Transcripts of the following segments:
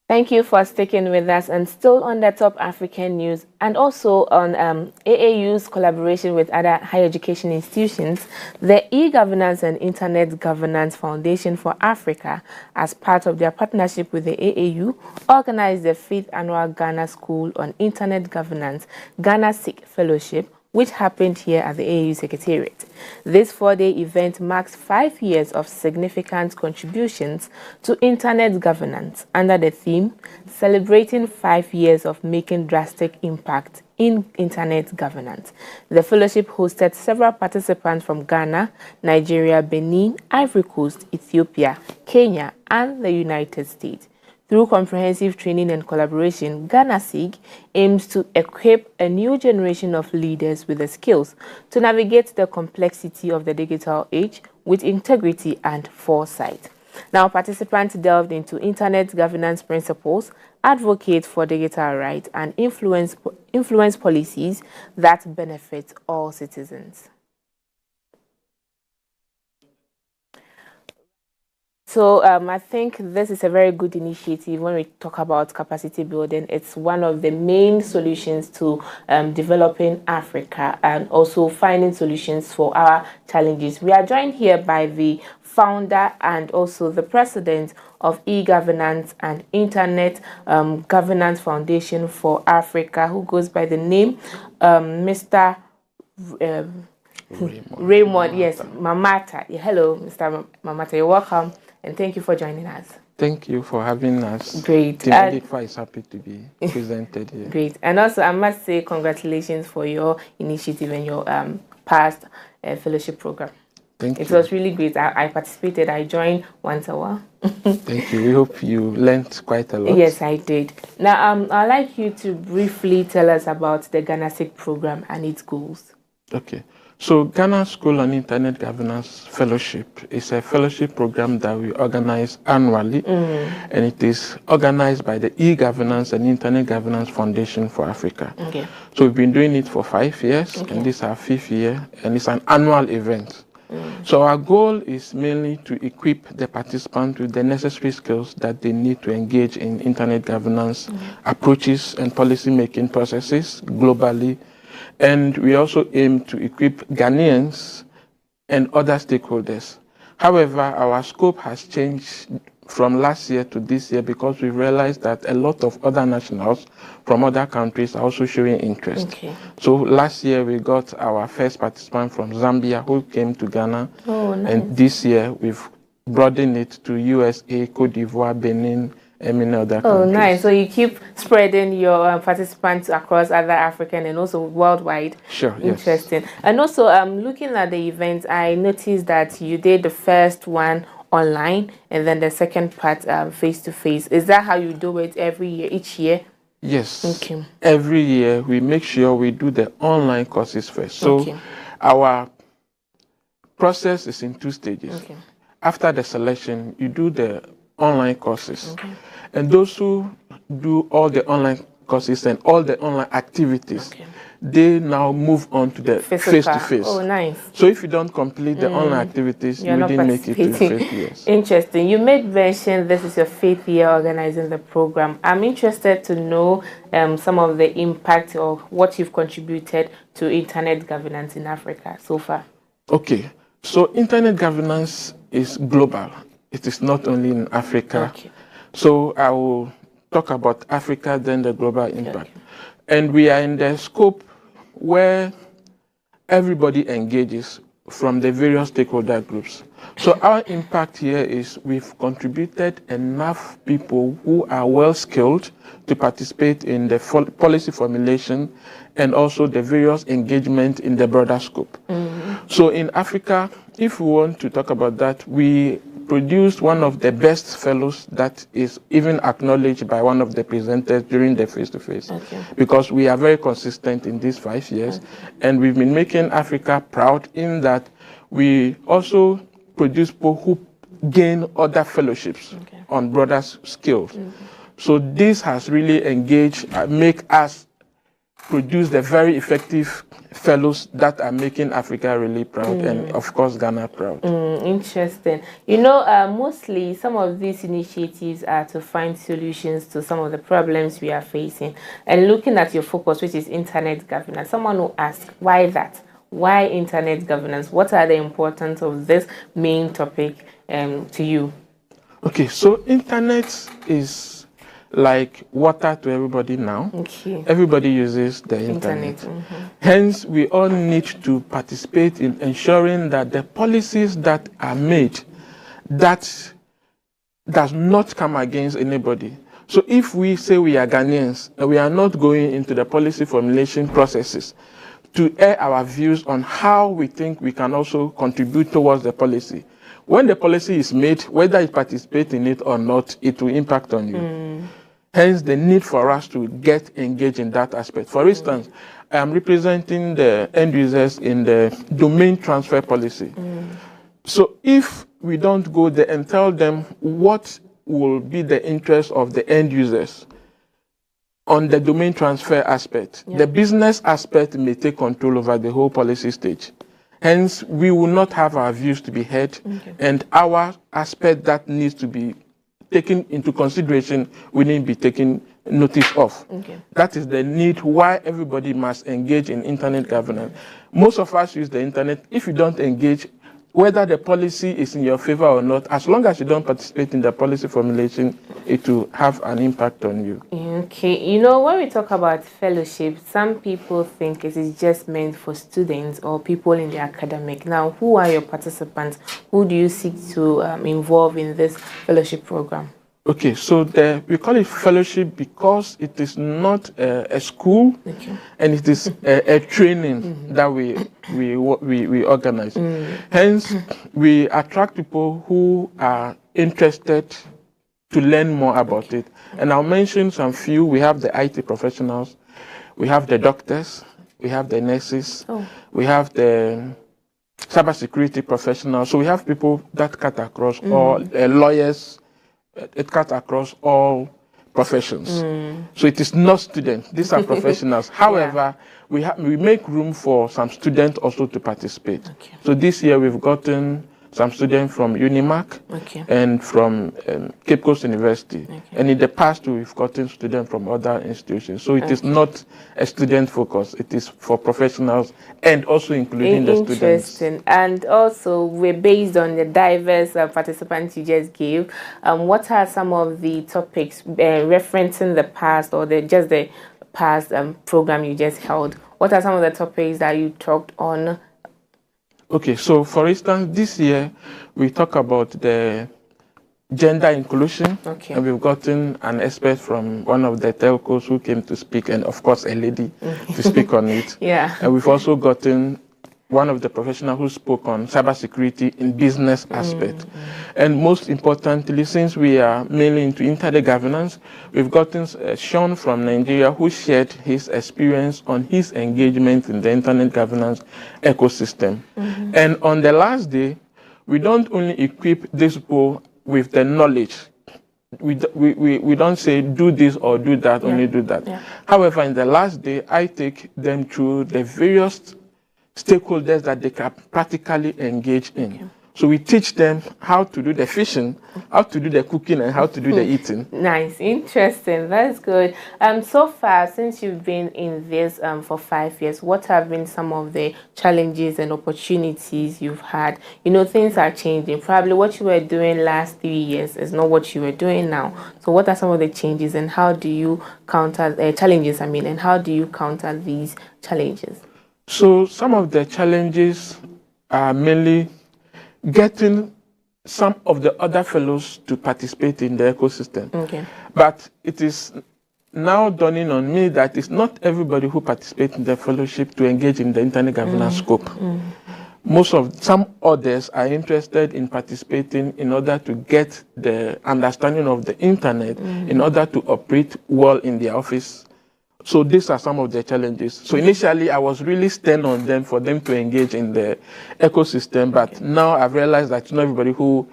Thank you for sticking with us. And still on the top African news and also on AAU's collaboration with other higher education institutions, the E-Governance and Internet Governance Foundation for Africa, as part of their partnership with the AAU, organized the 5th annual Ghana School on Internet Governance GhanaSIG Fellowship, which happened here at the AAU Secretariat. This 4-day event marks 5 years of significant contributions to internet governance under the theme, Celebrating 5 Years of Making Drastic Impact in Internet Governance. The fellowship hosted several participants from Ghana, Nigeria, Benin, Ivory Coast, Ethiopia, Kenya, and the United States. Through comprehensive training and collaboration, GhanaSIG aims to equip a new generation of leaders with the skills to navigate the complexity of the digital age with integrity and foresight. Now, participants delved into internet governance principles, advocate for digital rights, and influence policies that benefit all citizens. So I think this is a very good initiative when we talk about capacity building. It's one of the main solutions to developing Africa and also finding solutions for our challenges. We are joined here by the founder and also the president of E-Governance and Internet Governance Foundation for Africa, who goes by the name Mr. Raymond, yes, Mamattah. Hello, Mr. Mamattah, you're welcome. And thank you for joining us. Thank you for having us. Great. Team EGIGFA is happy to be presented here. Great. And also, I must say congratulations for your initiative and your past fellowship program. Thank you. It was really great. I participated. I joined once a while. Thank you. We hope you learned quite a lot. Yes, I did. Now, I'd like you to briefly tell us about the GhanaSIG program and its goals. Okay. So Ghana School on Internet Governance Fellowship is a fellowship program that we organize annually, and it is organized by the E-Governance and Internet Governance Foundation for Africa. Okay. So we've been doing it for 5 years, and this is our 5th year, and it's an annual event. So our goal is mainly to equip the participants with the necessary skills that they need to engage in internet governance approaches and policy-making processes globally. And we also aim to equip Ghanaians and other stakeholders. However, our scope has changed from last year to this year because we realized that a lot of other nationals from other countries are also showing interest. Okay. So last year we got our first participant from Zambia who came to Ghana. Oh, nice. And this year we've broadened it to USA, Cote d'Ivoire, Benin, and many other countries. Oh, nice. So you keep spreading your participants across other African and also worldwide. Sure, Interesting. Yes. And also, looking at the event, I noticed that you did the first one online and then the second part face-to-face. Is that how you do it every year, each year? Yes. Okay. Every year we make sure we do the online courses first. So our process is in 2 stages. Okay. After the selection, you do the online courses. Okay. And those who do all the online courses and all the online activities, they now move on to the face-to-face. Oh, nice. So if you don't complete the online activities, you didn't make it to the face-to-face. Interesting. You made mention this is your 5th year organizing the program. I'm interested to know some of the impact of what you've contributed to internet governance in Africa so far. Okay. So internet governance is global. It is not only in Africa. Okay. So I will talk about Africa, then the global impact. Okay. And we are in the scope where everybody engages from the various stakeholder groups. So our impact here is we've contributed enough people who are well skilled to participate in the policy formulation and also the various engagement in the broader scope. So in Africa, if we want to talk about that, we produced one of the best fellows that is even acknowledged by one of the presenters during the face-to-face. Because we are very consistent in these 5 years, and we've been making Africa proud in that we also produce people who gain other fellowships on broader skills. So this has really engaged, make us produce the very effective fellows that are making Africa really proud and, of course, Ghana proud. Interesting. You know, mostly some of these initiatives are to find solutions to some of the problems we are facing. And looking at your focus, which is internet governance, someone will ask, why that? Why internet governance? What are the importance of this main topic to you? Okay, so internet is like water to everybody now. Okay. Everybody uses the internet. Hence, we all need to participate in ensuring that the policies that are made, that does not come against anybody. So if we say we are Ghanaians, we are not going into the policy formulation processes to air our views on how we think we can also contribute towards the policy. When the policy is made, whether you participate in it or not, it will impact on you. Hence, the need for us to get engaged in that aspect. For instance, I am representing the end users in the domain transfer policy. So if we don't go there and tell them what will be the interest of the end users on the domain transfer aspect, the business aspect may take control over the whole policy stage. Hence, we will not have our views to be heard, and our aspect that needs to be taken into consideration, we need to be taken notice of. That is the need why everybody must engage in internet governance. Most of us use the internet. If you don't engage, whether the policy is in your favor or not, as long as you don't participate in the policy formulation, it will have an impact on you. Okay, you know, when we talk about fellowship, some people think it is just meant for students or people in the academic. Now, who are your participants? Who do you seek to involve in this fellowship program? Okay, so we call it fellowship because it is not a school, and it is a training that we organize. Hence, we attract people who are interested to learn more about it. And I'll mention some few. We have the IT professionals, we have the doctors, we have the nurses, we have the cybersecurity professionals. So we have people that cut across all lawyers. It cuts across all professions. So it is not students. These are professionals. However, we make room for some students also to participate. So this year we've gotten some students from Unimac and from Cape Coast University. And in the past, we've gotten students from other institutions. So it is not a student focus. It is for professionals and also including the students. And also, we're based on the diverse participants you just gave. What are some of the topics referencing the past or just the past program you just held? What are some of the topics that you talked on? Okay, so for instance, this year we talk about the gender inclusion, and we've gotten an expert from one of the telcos who came to speak, and of course a lady to speak on it. And we've also gotten one of the professionals who spoke on cybersecurity in business aspect. And most importantly, since we are mainly into internet governance, we've gotten Sean from Nigeria who shared his experience on his engagement in the internet governance ecosystem. And on the last day, we don't only equip these people with the knowledge. We don't say do this or do that, only do that. However, in the last day, I take them through the various stakeholders that they can practically engage in. So we teach them how to do the fishing, how to do the cooking, and how to do the eating. Nice, interesting, that's good. So far, since you've been in this for 5 years, what have been some of the challenges and opportunities you've had? You know, things are changing. Probably what you were doing last 3 years is not what you were doing now. So what are some of the changes, and how do you counter challenges? And how do you counter these challenges? So some of the challenges are mainly getting some of the other fellows to participate in the ecosystem. But it is now dawning on me that it's not everybody who participates in the fellowship to engage in the internet governance scope. Some others are interested in participating in order to get the understanding of the internet in order to operate well in their office. So these are some of the challenges. So initially, I was really stern on them for them to engage in the ecosystem, but now I've realized that not everybody who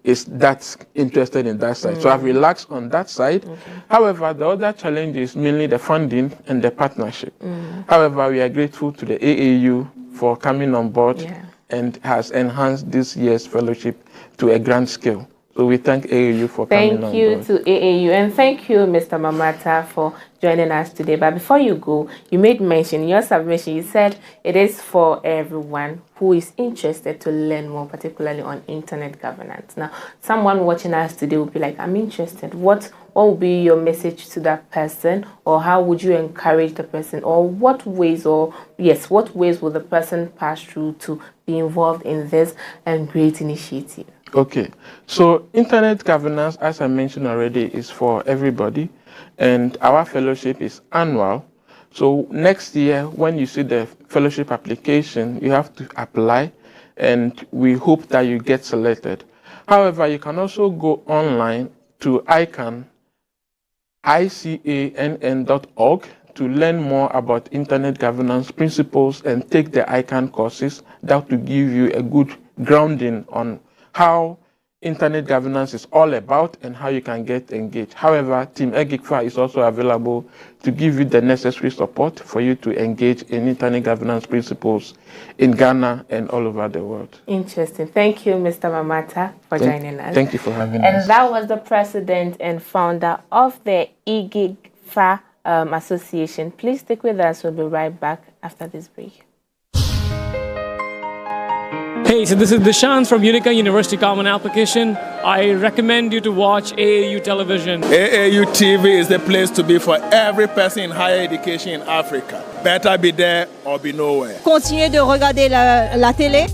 is that interested in that side. So I've relaxed on that side. However, the other challenge is mainly the funding and the partnership. However, we are grateful to the AAU for coming on board and has enhanced this year's fellowship to a grand scale. So we thank AAU for coming on board. Thank you to AAU, and thank you, Mr. Mamattah, for joining us today. But before you go, you made mention in your submission, you said it is for everyone who is interested to learn more, particularly on internet governance. Now, someone watching us today will be like, I'm interested. What will be your message to that person, or how would you encourage the person, or what ways will the person pass through to be involved in this great initiative? Okay, so internet governance, as I mentioned already, is for everybody, and our fellowship is annual. So next year, when you see the fellowship application, you have to apply, and we hope that you get selected. However, you can also go online to ICANN.org to learn more about internet governance principles and take the ICANN courses. That will give you a good grounding on how internet governance is all about and how you can get engaged. However, Team EGIGFA is also available to give you the necessary support for you to engage in internet governance principles in Ghana and all over the world. Interesting. Thank you, Mr. Mamattah, for joining us. Thank you for having us. And that was the president and founder of the EGIGFA Association. Please stick with us. We'll be right back after this break. Hey, so this is Dishant from Unica University Common Application. I recommend you to watch AAU television. AAU TV is the place to be for every person in higher education in Africa. Better be there or be nowhere. Continuez de regarder la télé.